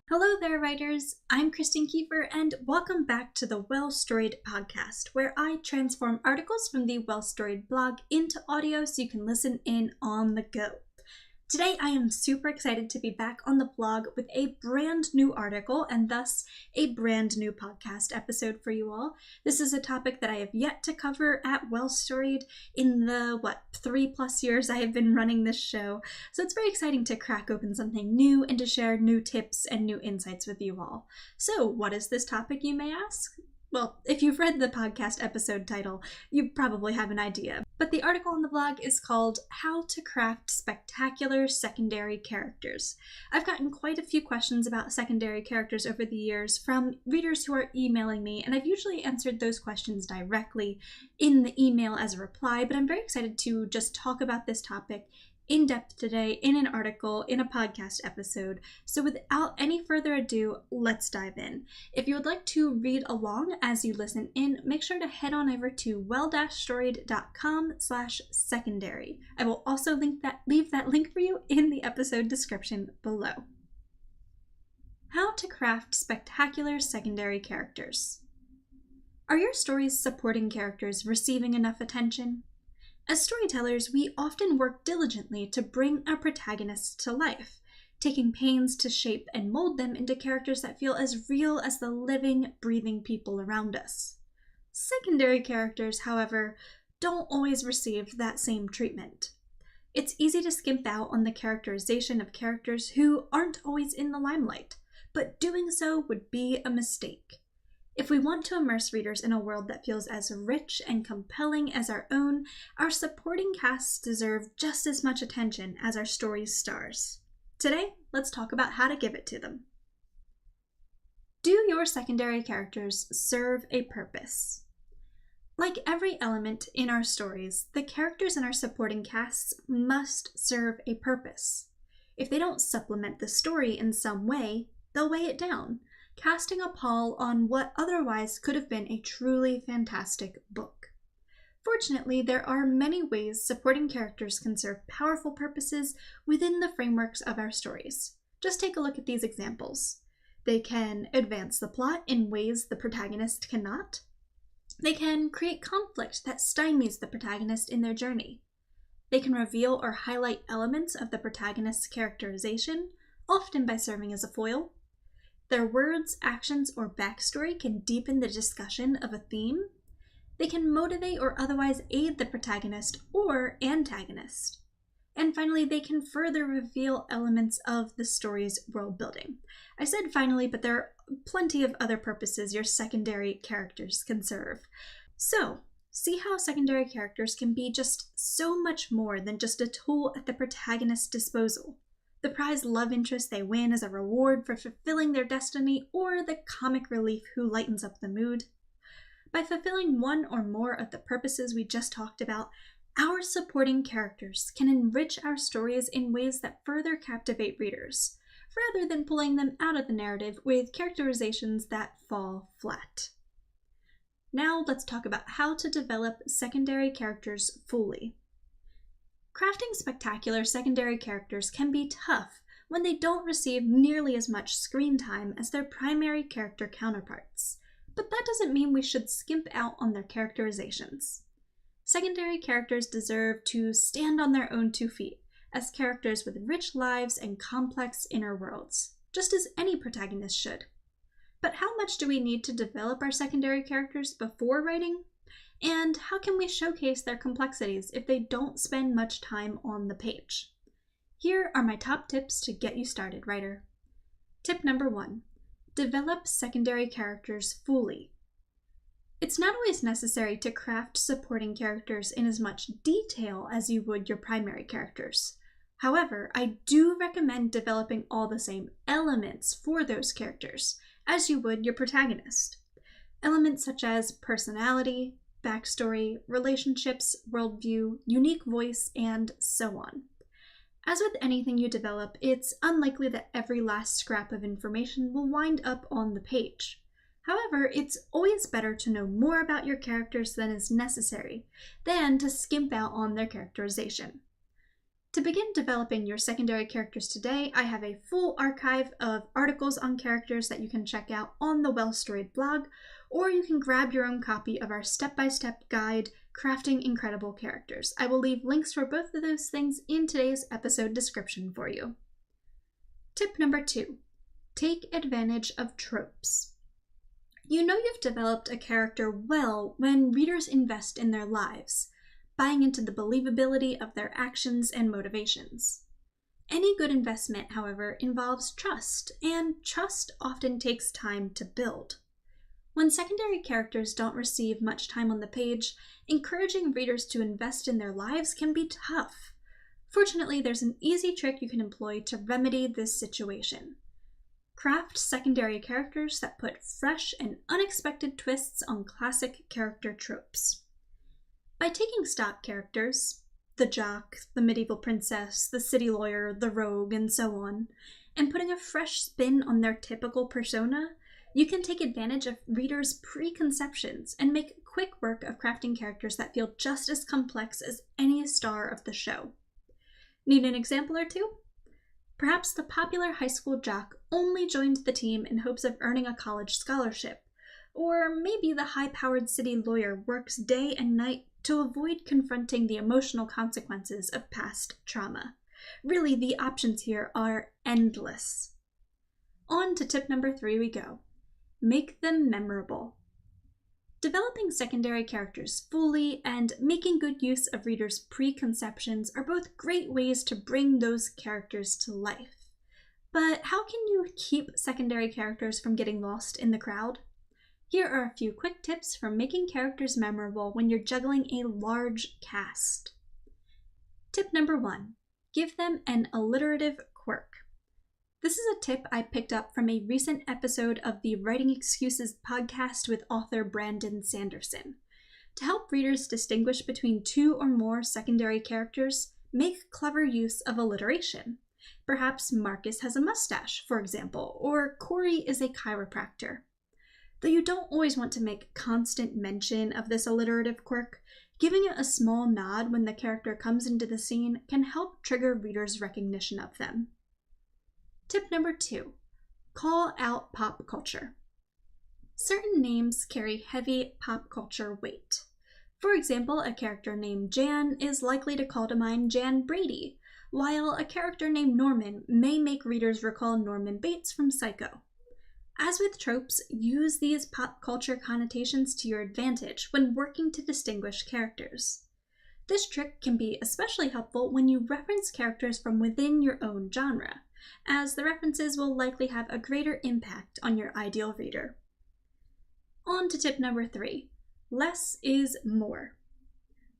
Hello there, writers. I'm Kristen and welcome back to the Well-Storied podcast, where I transform articles from the Well-Storied blog into audio so you can listen in on the go. Today, I am super excited to be back on the blog with a brand new article and thus a brand new podcast episode for you all. This is a topic that I have yet to cover at Well-Storied in the, 3+ years I have been running this show. So it's very exciting to crack open something new and to share new tips and new insights with you all. So what is this topic, you may ask? Well, if you've read the podcast episode title, you probably have an idea. But the article on the blog is called How to Craft Spectacular Secondary Characters. I've gotten quite a few questions about secondary characters over the years from readers who are emailing me, and I've usually answered those questions directly in the email as a reply, but I'm very excited to just talk about this topic in depth today in an article, in a podcast episode. So without any further ado, let's dive in. If you would like to read along as you listen in, make sure to head on over to well-storied.com/secondary. I will also leave that link for you in the episode description below. How to craft spectacular secondary characters. Are your story's supporting characters receiving enough attention? As storytellers, we often work diligently to bring our protagonists to life, taking pains to shape and mold them into characters that feel as real as the living, breathing people around us. Secondary characters, however, don't always receive that same treatment. It's easy to skimp out on the characterization of characters who aren't always in the limelight, but doing so would be a mistake. If we want to immerse readers in a world that feels as rich and compelling as our own, our supporting casts deserve just as much attention as our story's stars. Today, let's talk about how to give it to them. Do your secondary characters serve a purpose? Like every element in our stories, the characters in our supporting casts must serve a purpose. If they don't supplement the story in some way, they'll weigh it down, casting a pall on what otherwise could have been a truly fantastic book. Fortunately, there are many ways supporting characters can serve powerful purposes within the frameworks of our stories. Just take a look at these examples. They can advance the plot in ways the protagonist cannot. They can create conflict that stymies the protagonist in their journey. They can reveal or highlight elements of the protagonist's characterization, often by serving as a foil. Their words, actions, or backstory can deepen the discussion of a theme. They can motivate or otherwise aid the protagonist or antagonist. And finally, they can further reveal elements of the story's world building. I said finally, but there are plenty of other purposes your secondary characters can serve. So, see how secondary characters can be just so much more than just a tool at the protagonist's disposal. The prized love interest they win as a reward for fulfilling their destiny, or the comic relief who lightens up the mood. By fulfilling one or more of the purposes we just talked about, our supporting characters can enrich our stories in ways that further captivate readers, rather than pulling them out of the narrative with characterizations that fall flat. Now let's talk about how to develop secondary characters fully. Crafting spectacular secondary characters can be tough when they don't receive nearly as much screen time as their primary character counterparts, but that doesn't mean we should skimp out on their characterizations. Secondary characters deserve to stand on their own 2 feet, as characters with rich lives and complex inner worlds, just as any protagonist should. But how much do we need to develop our secondary characters before writing? And how can we showcase their complexities if they don't spend much time on the page? Here are my top tips to get you started, writer. Tip number 1, develop secondary characters fully. It's not always necessary to craft supporting characters in as much detail as you would your primary characters. However, I do recommend developing all the same elements for those characters as you would your protagonist. Elements such as personality, backstory, relationships, worldview, unique voice, and so on. As with anything you develop, it's unlikely that every last scrap of information will wind up on the page. However, it's always better to know more about your characters than is necessary, than to skimp out on their characterization. To begin developing your secondary characters today, I have a full archive of articles on characters that you can check out on the Well-Storied blog, or you can grab your own copy of our step-by-step guide, Crafting Incredible Characters. I will leave links for both of those things in today's episode description for you. Tip number 2, take advantage of tropes. You know you've developed a character well when readers invest in their lives, buying into the believability of their actions and motivations. Any good investment, however, involves trust, and trust often takes time to build. When secondary characters don't receive much time on the page, encouraging readers to invest in their lives can be tough. Fortunately, there's an easy trick you can employ to remedy this situation. Craft secondary characters that put fresh and unexpected twists on classic character tropes. By taking stock characters, the jock, the medieval princess, the city lawyer, the rogue, and so on, and putting a fresh spin on their typical persona, you can take advantage of readers' preconceptions and make quick work of crafting characters that feel just as complex as any star of the show. Need an example or two? Perhaps the popular high school jock only joined the team in hopes of earning a college scholarship, or maybe the high-powered city lawyer works day and night to avoid confronting the emotional consequences of past trauma. Really, the options here are endless. On to tip number 3 we go. Make them memorable. Developing secondary characters fully and making good use of readers' preconceptions are both great ways to bring those characters to life. But how can you keep secondary characters from getting lost in the crowd? Here are a few quick tips for making characters memorable when you're juggling a large cast. Tip number 1, give them an alliterative quirk. This is a tip I picked up from a recent episode of the Writing Excuses podcast with author Brandon Sanderson. To help readers distinguish between 2 or more secondary characters, make clever use of alliteration. Perhaps Marcus has a mustache, for example, or Corey is a chiropractor. Though you don't always want to make constant mention of this alliterative quirk, giving it a small nod when the character comes into the scene can help trigger readers' recognition of them. Tip number 2, call out pop culture. Certain names carry heavy pop culture weight. For example, a character named Jan is likely to call to mind Jan Brady, while a character named Norman may make readers recall Norman Bates from Psycho. As with tropes, use these pop culture connotations to your advantage when working to distinguish characters. This trick can be especially helpful when you reference characters from within your own genre, as the references will likely have a greater impact on your ideal reader. On to tip number 3, less is more.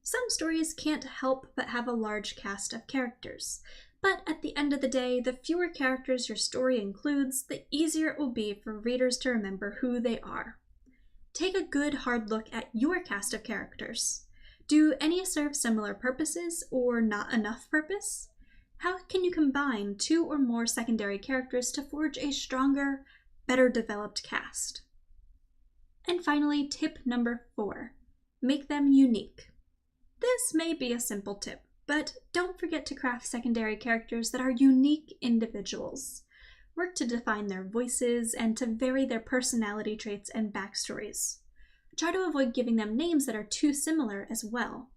Some stories can't help but have a large cast of characters, but at the end of the day, the fewer characters your story includes, the easier it will be for readers to remember who they are. Take a good hard look at your cast of characters. Do any serve similar purposes or not enough purpose? How can you combine 2 or more secondary characters to forge a stronger, better developed cast? And finally, tip number 4, make them unique. This may be a simple tip, but don't forget to craft secondary characters that are unique individuals. Work to define their voices and to vary their personality traits and backstories. Try to avoid giving them names that are too similar as well.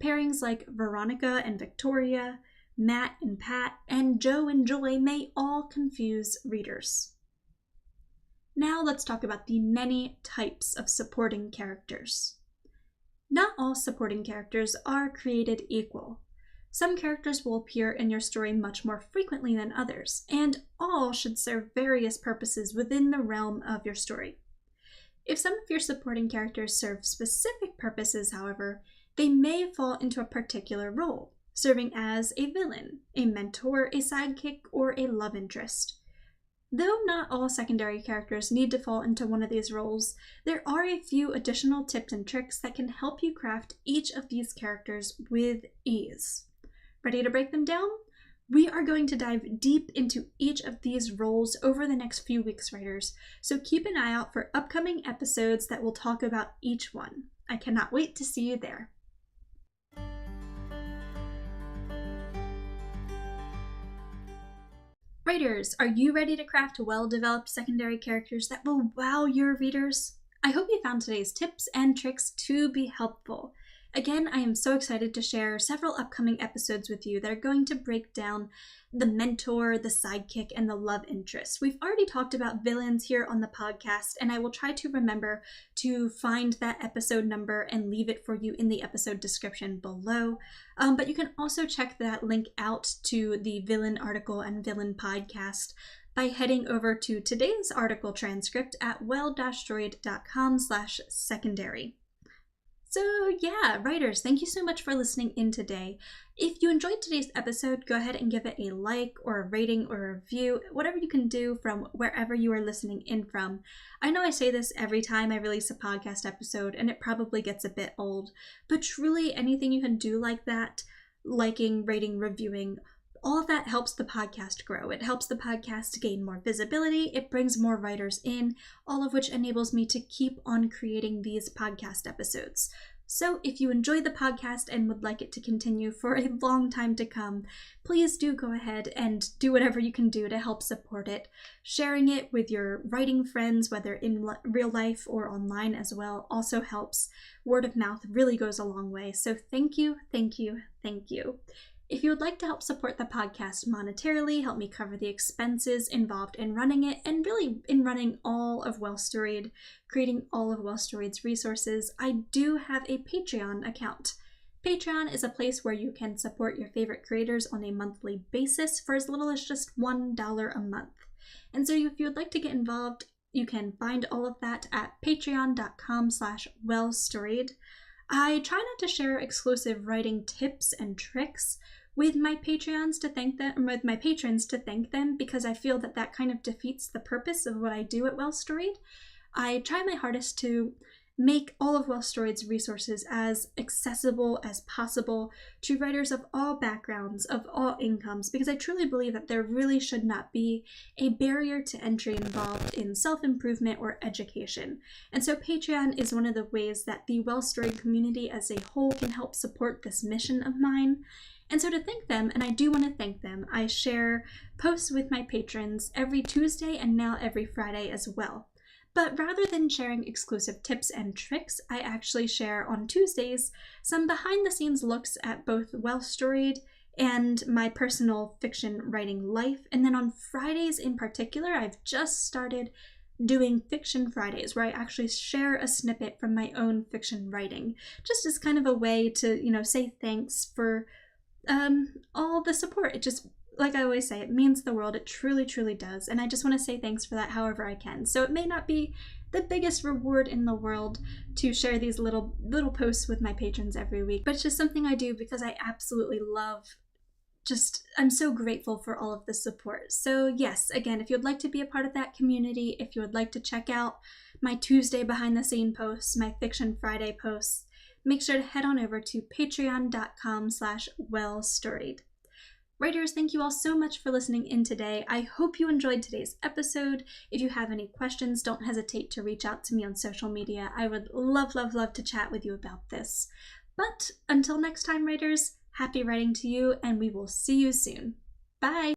Pairings like Veronica and Victoria, Matt and Pat, and Joe and Joy may all confuse readers. Now let's talk about the many types of supporting characters. Not all supporting characters are created equal. Some characters will appear in your story much more frequently than others, and all should serve various purposes within the realm of your story. If some of your supporting characters serve specific purposes, however, they may fall into a particular role, serving as a villain, a mentor, a sidekick, or a love interest. Though not all secondary characters need to fall into one of these roles, there are a few additional tips and tricks that can help you craft each of these characters with ease. Ready to break them down? We are going to dive deep into each of these roles over the next few weeks, writers, so keep an eye out for upcoming episodes that will talk about each one. I cannot wait to see you there. Writers, are you ready to craft well-developed secondary characters that will wow your readers? I hope you found today's tips and tricks to be helpful. Again, I am so excited to share several upcoming episodes with you that are going to break down the mentor, the sidekick, and the love interest. We've already talked about villains here on the podcast, and I will try to remember to find that episode number and leave it for you in the episode description below. But you can also check that link out to the villain article and villain podcast by heading over to today's article transcript at well-storied.com/secondary. So yeah, writers, thank you so much for listening in today. If you enjoyed today's episode, go ahead and give it a like or a rating or a review, whatever you can do from wherever you are listening in from. I know I say this every time I release a podcast episode, and it probably gets a bit old, but truly anything you can do like that, liking, rating, reviewing, all of that helps the podcast grow. It helps the podcast gain more visibility. It brings more writers in, all of which enables me to keep on creating these podcast episodes. So if you enjoy the podcast and would like it to continue for a long time to come, please do go ahead and do whatever you can do to help support it. Sharing it with your writing friends, whether in real life or online as well, also helps. Word of mouth really goes a long way. So thank you, thank you, thank you. If you would like to help support the podcast monetarily, help me cover the expenses involved in running it, and really in running all of Well-Storied, creating all of Well-Storied's resources, I do have a Patreon account. Patreon is a place where you can support your favorite creators on a monthly basis for as little as just $1 a month. And so if you would like to get involved, you can find all of that at patreon.com/well-storied. I try not to share exclusive writing tips and tricks with my patrons to thank them, because I feel that kind of defeats the purpose of what I do at Well-Storied. I try my hardest to make all of Well-Storied's resources as accessible as possible to writers of all backgrounds, of all incomes, because I truly believe that there really should not be a barrier to entry involved in self-improvement or education. And so Patreon is one of the ways that the Well-Storied community as a whole can help support this mission of mine. And so to thank them, and I do want to thank them, I share posts with my patrons every Tuesday and now every Friday as well. But rather than sharing exclusive tips and tricks, I actually share on Tuesdays some behind-the-scenes looks at both Well-Storied and my personal fiction writing life. And then on Fridays in particular, I've just started doing Fiction Fridays, where I actually share a snippet from my own fiction writing, just as kind of a way to, say thanks for all the support. It just, like I always say, it means the world. It truly, truly does. And I just want to say thanks for that however I can. So it may not be the biggest reward in the world to share these little posts with my patrons every week, but it's just something I do because I absolutely love. I'm so grateful for all of the support. So yes, again, if you'd like to be a part of that community, if you would like to check out my Tuesday behind the scene posts, my Fiction Friday posts, make sure to head on over to patreon.com/well-storied. Writers, thank you all so much for listening in today. I hope you enjoyed today's episode. If you have any questions, don't hesitate to reach out to me on social media. I would love, love, love to chat with you about this. But until next time, writers, happy writing to you, and we will see you soon. Bye!